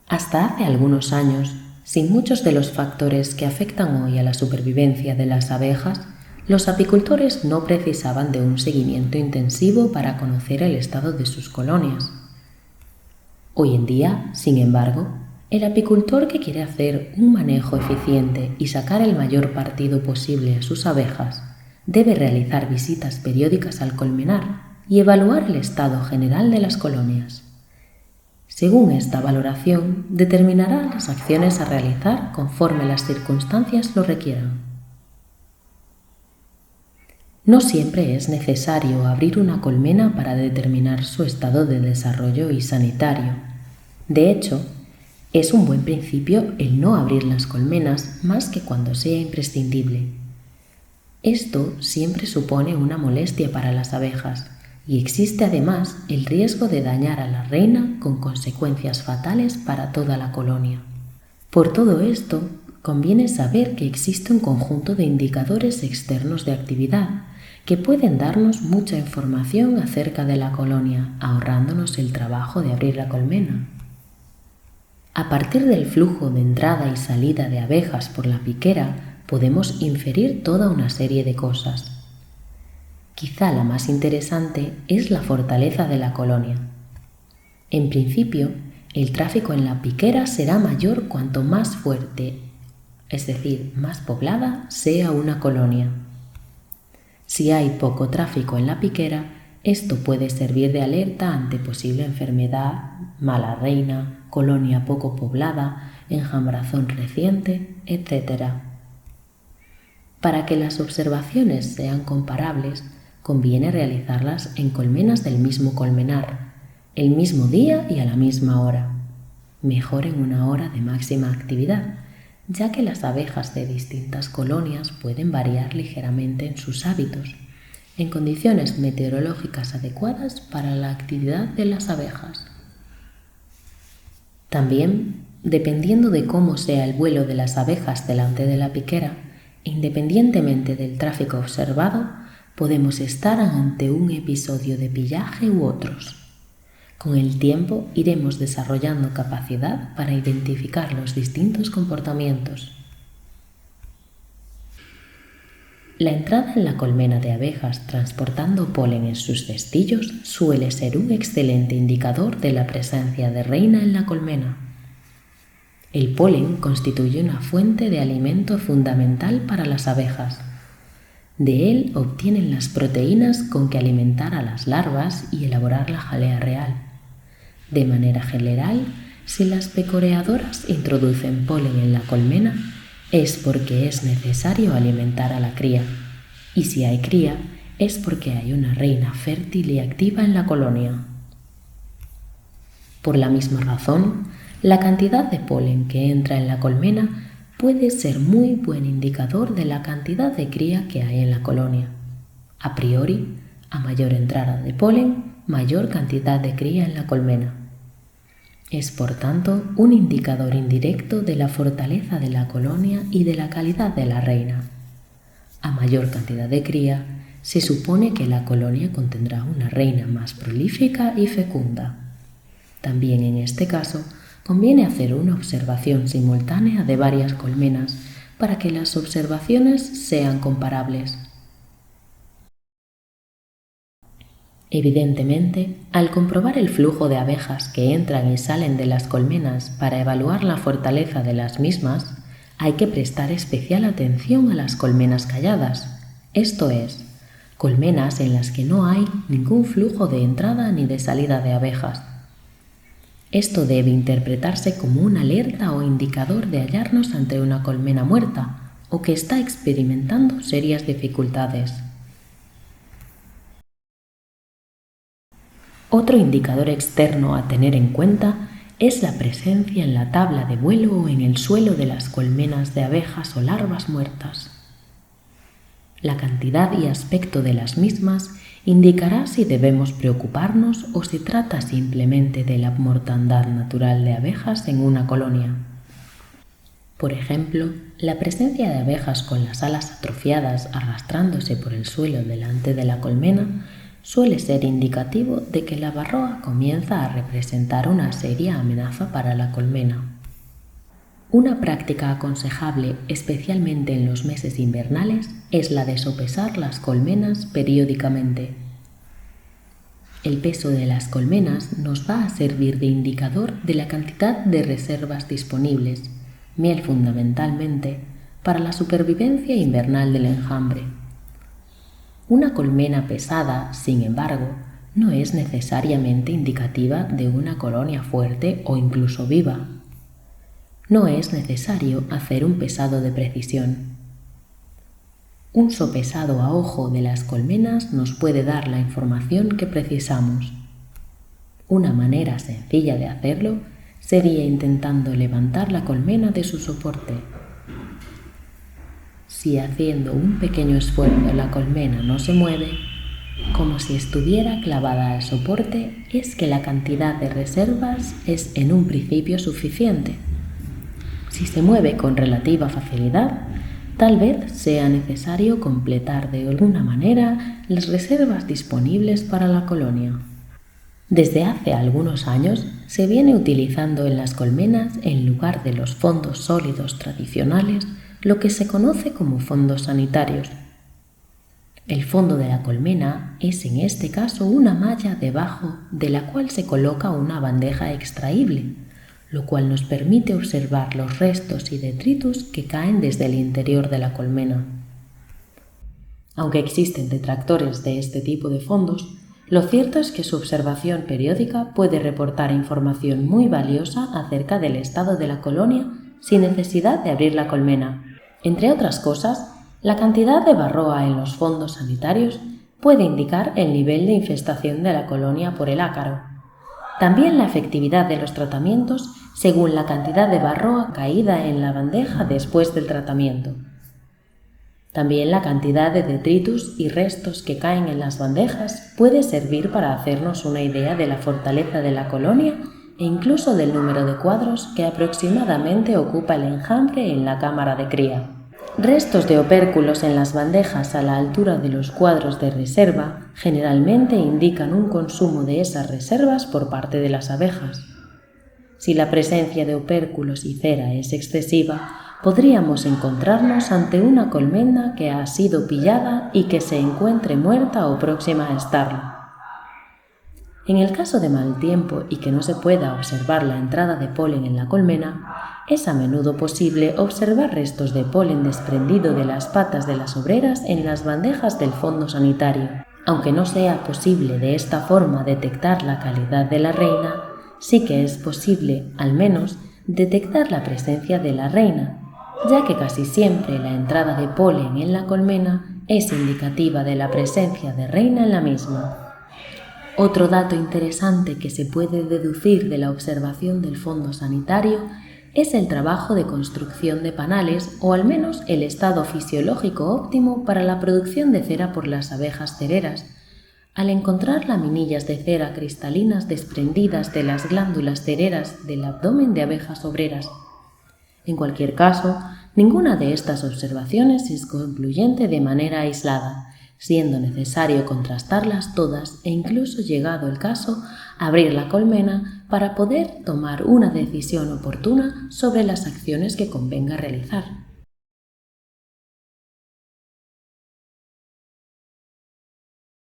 Hasta hace algunos años, sin muchos de los factores que afectan hoy a la supervivencia de las abejas, los apicultores no precisaban de un seguimiento intensivo para conocer el estado de sus colonias. Hoy en día, sin embargo, el apicultor que quiere hacer un manejo eficiente y sacar el mayor partido posible a sus abejas, debe realizar visitas periódicas al colmenar y evaluar el estado general de las colonias. Según esta valoración, determinará las acciones a realizar conforme las circunstancias lo requieran. No siempre es necesario abrir una colmena para determinar su estado de desarrollo y sanitario. De hecho, es un buen principio el no abrir las colmenas más que cuando sea imprescindible. Esto siempre supone una molestia para las abejas y existe además el riesgo de dañar a la reina con consecuencias fatales para toda la colonia. Por todo esto, conviene saber que existe un conjunto de indicadores externos de actividad que pueden darnos mucha información acerca de la colonia, ahorrándonos el trabajo de abrir la colmena. A partir del flujo de entrada y salida de abejas por la piquera, podemos inferir toda una serie de cosas. Quizá la más interesante es la fortaleza de la colonia. En principio, el tráfico en la piquera será mayor cuanto más fuerte, es decir, más poblada, sea una colonia. Si hay poco tráfico en la piquera, esto puede servir de alerta ante posible enfermedad, mala reina, colonia poco poblada, enjambrazón reciente, etc. Para que las observaciones sean comparables, conviene realizarlas en colmenas del mismo colmenar, el mismo día y a la misma hora, mejor en una hora de máxima actividad, ya que las abejas de distintas colonias pueden variar ligeramente en sus hábitos, en condiciones meteorológicas adecuadas para la actividad de las abejas. También, dependiendo de cómo sea el vuelo de las abejas delante de la piquera, independientemente del tráfico observado, podemos estar ante un episodio de pillaje u otros. Con el tiempo iremos desarrollando capacidad para identificar los distintos comportamientos. La entrada en la colmena de abejas transportando polen en sus cestillos suele ser un excelente indicador de la presencia de reina en la colmena. El polen constituye una fuente de alimento fundamental para las abejas. De él obtienen las proteínas con que alimentar a las larvas y elaborar la jalea real. De manera general, si las pecoreadoras introducen polen en la colmena, es porque es necesario alimentar a la cría, y si hay cría, es porque hay una reina fértil y activa en la colonia. Por la misma razón, la cantidad de polen que entra en la colmena puede ser muy buen indicador de la cantidad de cría que hay en la colonia. A priori, a mayor entrada de polen, mayor cantidad de cría en la colmena. Es, por tanto, un indicador indirecto de la fortaleza de la colonia y de la calidad de la reina. A mayor cantidad de cría, se supone que la colonia contendrá una reina más prolífica y fecunda. También en este caso, conviene hacer una observación simultánea de varias colmenas para que las observaciones sean comparables. Evidentemente, al comprobar el flujo de abejas que entran y salen de las colmenas para evaluar la fortaleza de las mismas, hay que prestar especial atención a las colmenas calladas, esto es, colmenas en las que no hay ningún flujo de entrada ni de salida de abejas. Esto debe interpretarse como una alerta o indicador de hallarnos ante una colmena muerta o que está experimentando serias dificultades. Otro indicador externo a tener en cuenta es la presencia en la tabla de vuelo o en el suelo de las colmenas de abejas o larvas muertas. La cantidad y aspecto de las mismas indicará si debemos preocuparnos o se trata simplemente de la mortandad natural de abejas en una colonia. Por ejemplo, la presencia de abejas con las alas atrofiadas arrastrándose por el suelo delante de la colmena suele ser indicativo de que la varroa comienza a representar una seria amenaza para la colmena. Una práctica aconsejable, especialmente en los meses invernales, es la de sopesar las colmenas periódicamente. El peso de las colmenas nos va a servir de indicador de la cantidad de reservas disponibles, miel fundamentalmente, para la supervivencia invernal del enjambre. Una colmena pesada, sin embargo, no es necesariamente indicativa de una colonia fuerte o incluso viva. No es necesario hacer un pesado de precisión. Un sopesado a ojo de las colmenas nos puede dar la información que precisamos. Una manera sencilla de hacerlo sería intentando levantar la colmena de su soporte. Si haciendo un pequeño esfuerzo la colmena no se mueve, como si estuviera clavada al soporte, es que la cantidad de reservas es en un principio suficiente. Si se mueve con relativa facilidad, tal vez sea necesario completar de alguna manera las reservas disponibles para la colonia. Desde hace algunos años se viene utilizando en las colmenas, en lugar de los fondos sólidos tradicionales, lo que se conoce como fondos sanitarios. El fondo de la colmena es en este caso una malla debajo de la cual se coloca una bandeja extraíble, lo cual nos permite observar los restos y detritus que caen desde el interior de la colmena. Aunque existen detractores de este tipo de fondos, lo cierto es que su observación periódica puede reportar información muy valiosa acerca del estado de la colonia sin necesidad de abrir la colmena. Entre otras cosas, la cantidad de varroa en los fondos sanitarios puede indicar el nivel de infestación de la colonia por el ácaro. También la efectividad de los tratamientos según la cantidad de varroa caída en la bandeja después del tratamiento. También la cantidad de detritus y restos que caen en las bandejas puede servir para hacernos una idea de la fortaleza de la colonia e incluso del número de cuadros que aproximadamente ocupa el enjambre en la cámara de cría. Restos de opérculos en las bandejas a la altura de los cuadros de reserva generalmente indican un consumo de esas reservas por parte de las abejas. Si la presencia de opérculos y cera es excesiva, podríamos encontrarnos ante una colmena que ha sido pillada y que se encuentre muerta o próxima a estarlo. En el caso de mal tiempo y que no se pueda observar la entrada de polen en la colmena, es a menudo posible observar restos de polen desprendido de las patas de las obreras en las bandejas del fondo sanitario. Aunque no sea posible de esta forma detectar la calidad de la reina, sí que es posible, al menos, detectar la presencia de la reina, ya que casi siempre la entrada de polen en la colmena es indicativa de la presencia de reina en la misma. Otro dato interesante que se puede deducir de la observación del fondo sanitario es el trabajo de construcción de panales o al menos el estado fisiológico óptimo para la producción de cera por las abejas cereras, al encontrar laminillas de cera cristalinas desprendidas de las glándulas cereras del abdomen de abejas obreras. En cualquier caso, ninguna de estas observaciones es concluyente de manera aislada, siendo necesario contrastarlas todas e incluso, llegado el caso, abrir la colmena para poder tomar una decisión oportuna sobre las acciones que convenga realizar.